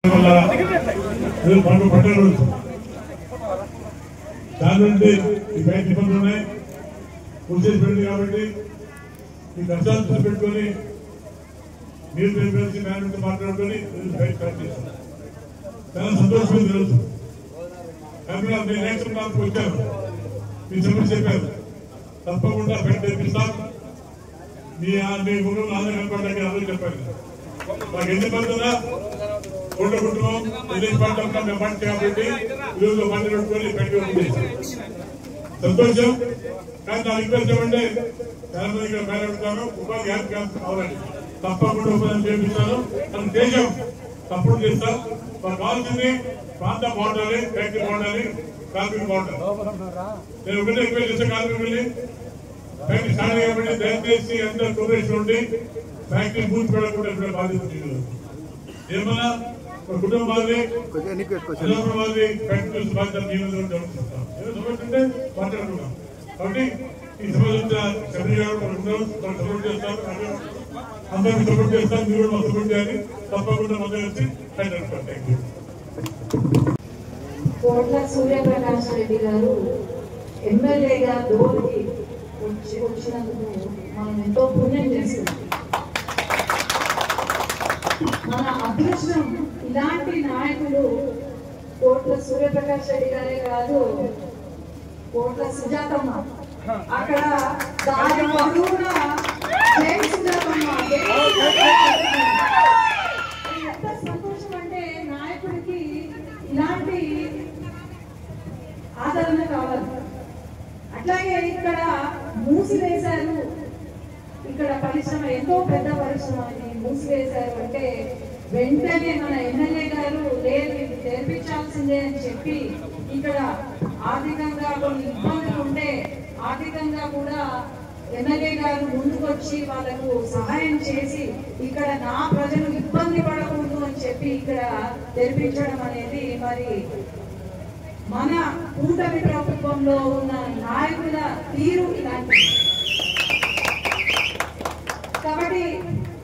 పంటలు దాని నుండి ఈ బయట ఇబ్బందులు ఉన్నాయి కూర్చేసి పెట్టింది కాబట్టి ఈ కష్టాలు చూసి పెట్టుకొని మీరు తెలిసి మేనేజ్మెంట్ మాట్లాడుకొని బయట స్టార్ట్ చేశారు. చాలా సంతోషం తెలుసు. కనుక నేను నేషనల్ కాన్ఫరెన్స్ వచ్చాను, మీ సమస్య చెప్పారు, తప్పకుండా బయట తెప్పిస్తాం. మీ ముగ్గురు నాన్న కనపడడానికి అందరూ చెప్పారు. మాకు ఎన్ని మంది ఉన్నా కోట్ల కుటుంబం ఎన్ని పంట మేము పంట కాబట్టి ఈరోజు పంట పెట్టుకొని పెట్టుకుంది సంతోషం. కానీ నా రిక్వెస్ట్ ఏమంటే చాలా మంది ఇక్కడ మేలుతాను, ఉపాధి క్యాంప్ కావాలండి, తప్పకుండా ఉపాధి చేపిస్తాను. అది దేశం తప్పుడు చేస్తాం. మాకు కావాల్సింది ప్రాంతం బాగుండాలి, ఫ్యాక్టరీ బాగుండాలి, కార్మికులు బాగుండాలి. నేను ఒకటే రిక్వెస్ట్ చేస్తే కార్మికుల్ని ఫ్యాక్టరీ స్టార్ట్ చేయబడి దయచేసి అందరూ కోఆపరేషన్ ఉండి ఫ్యాక్టరీ పూర్తి పడకుండా బాధ్యత ఏమన్నా కుటుంబాన్ని ఫ్యాక్టరీ బాధ్యత సమస్య మాట్లాడుకున్నాం. కాబట్టి ఈ సమస్య సభ్యులు గారు సపోర్ట్ చేస్తారు, అందరికీ సపోర్ట్ చేస్తారు. మీరు కూడా సపోర్ట్ చేయాలి, తప్పకుండా మొదలు వచ్చి థ్యాంక్ యూ. కోట్ల సూర్యప్రకాష్ రెడ్డి గారు ఎమ్మెల్యేగా డోర్కి వచ్చినందుకు మనం ఎంతో పుణ్యం చేస్తున్నాం. మన అదృష్టం ఇలాంటి నాయకులు కోట్ల సూర్యప్రకాష్ రెడ్డి గారే కాదు, కోట్ల సుజాతమ్మ అక్కడ దాని పొడవునా జై సుజాతమ్మ. ఎంత సంతోషం అంటే నాయకుడికి ఇలాంటి ఆదరణ కావాలి. అట్లాగే ఇక్కడ మూసివేశారు, ఇక్కడ పరిశ్రమ ఎంతో పెద్ద పరిశ్రమ మూసివేశారు అంటే వెంటనే మన ఎమ్మెల్యే గారు లేదు ఇది తెరిపించాల్సిందే అని చెప్పి ఇక్కడ ఆర్థికంగా కొన్ని ఇబ్బందులు ఉంటే ఆర్థికంగా కూడా ఎమ్మెల్యే గారు ముందుకొచ్చి వాళ్ళకు సహాయం చేసి ఇక్కడ నా ప్రజలు ఇబ్బంది పడకూడదు అని చెప్పి ఇక్కడ తెరిపించడం అనేది మరి మన కూటమి ప్రభుత్వంలో ఉన్న నాయకుల తీరు ఇలాంటిది. కాబట్టి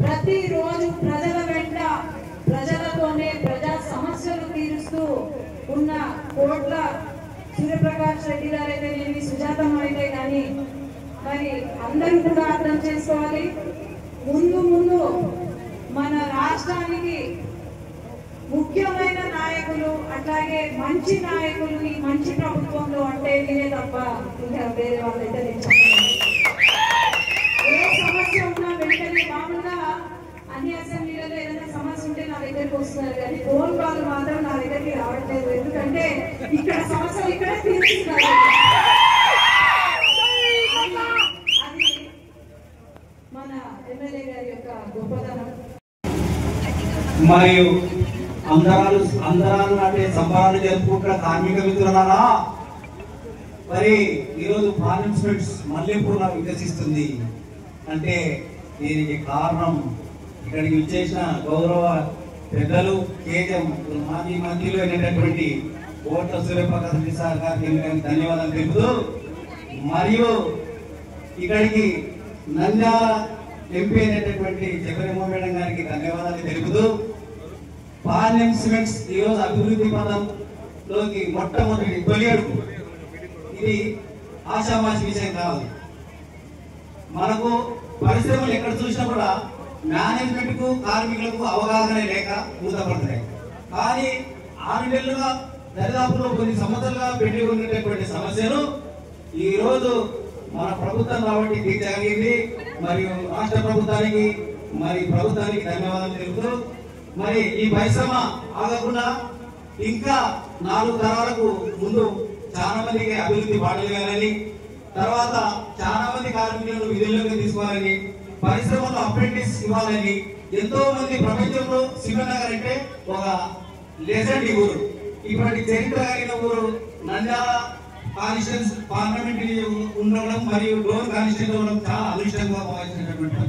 ప్రతిరోజు ప్రజల వెంట ప్రజలతోనే ప్రజా సమస్యలు తీరుస్తూ ఉన్న కోట్ల సూర్యప్రకాష్ రెడ్డి గారు అయితే నేను సుజాతమ్మ అయితే కానీ మరి అందరూ కూడా అర్థం చేసుకోవాలి. ముందు ముందు మన రాష్ట్రానికి ముఖ్యమైన నాయకులు అట్లాగే మంచి నాయకులు ఈ మంచి ప్రభుత్వంలో అంటే నేనే తప్ప ఇంకా వేరే వాళ్ళైతే నేను చెప్పాను. ఏ సమస్య ఉన్నా వెంటనే మామూలుగా అన్ని అసెంబ్లీలలో ఏదైనా సమస్య ఉంటే నా దగ్గరికి వస్తున్నారు, కానీ ఫోన్ కాల్ మాత్రం నా దగ్గరికి రావట్లేదు. ఎందుకంటే ఇక్కడ సమస్యలు ఇక్కడే తీరుస్తున్నారు. అది మన ఎమ్మెల్యే గారి యొక్క గొప్పతనం. మరియు అందరాలు నాటే సంబరాలు జరుపుకుంటున్న కార్మిక మిత్రులారా, మరి ఈరోజు పార్లమెంట్స్ మల్లెపూర్ణ వికసిస్తుంది అంటే దీనికి కారణం ఇక్కడికి విచ్చేసిన గౌరవ పెద్దలు కేజం మాజీ మంత్రిలో అయినటువంటి కోట్ల సూర్యప్రకాష్ రెడ్డి సార్ గారికి ధన్యవాదాలు తెలుపుతూ, మరియు ఇక్కడికి నంద్యాల ఎంపీ అయినటువంటి జగన్మోహన్ మేడం గారికి ధన్యవాదాలు తెలుపుతూ, పార్లమెంట్ సిమెంట్స్ ఈరోజు అభివృద్ధి పదంలోకి మొట్టమొదటి తొలియడుగు. ఇది ఆశామాషి విషయం కాదు. మనకు పరిశ్రమలు ఎక్కడ చూసినా కూడా మేనేజ్మెంట్ కు కార్మికులకు అవగాహన లేక మూతపడుతున్నాయి. కానీ 6 నెలలుగా దరిదాపులో కొన్ని సంవత్సరాలుగా పెళ్లి ఉన్నటువంటి సమస్యను ఈ రోజు మన ప్రభుత్వం కాబట్టి తీర్చగలిగింది. మరియు రాష్ట్ర ప్రభుత్వానికి ప్రభుత్వానికి ధన్యవాదాలు తెలుపుతూ, మరి ఈ పరిశ్రమ ఆగకుండా ఇంకా 4 తరాలకు ముందు చాలా మందికి అభివృద్ధి బాటలు వేయాలని, తర్వాత చాలా మంది కార్మికులను విధుల్లోకి తీసుకోవాలని, పరిశ్రమలో అప్రెంటిస్ ఇవ్వాలని, ఎంతో మంది ప్రపంచంలో శివనగర్ అంటే ఒక లెజెండ్ ఊరు. ఇప్పటి చరిత్ర కలిగిన ఊరు నంద్యాల కాన్స్టిట్యూన్స్ పార్లమెంట్ ఉండడం మరియు డోర్ కాన్స్టిట్యూన్స్ ఉండడం చాలా అదృష్టంగా భావించినటువంటి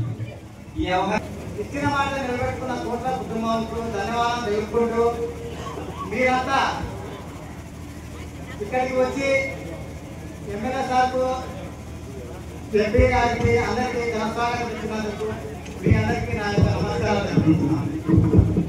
ఈ అవకాశం ఇచ్చిన మాట నిలబెట్టుకున్న కోట్ల కుటుంబాలకు ధన్యవాదాలు తెలుపుకుంటూ, మీరంతా ఇక్కడికి వచ్చి ఎమ్మెల్యే సార్కు ఎంపీ గారికి అందరికీ నమస్కారం ఇచ్చినందుకు మీ అందరికీ నా యొక్క నమస్కారాలు తెలుపుతున్నాను.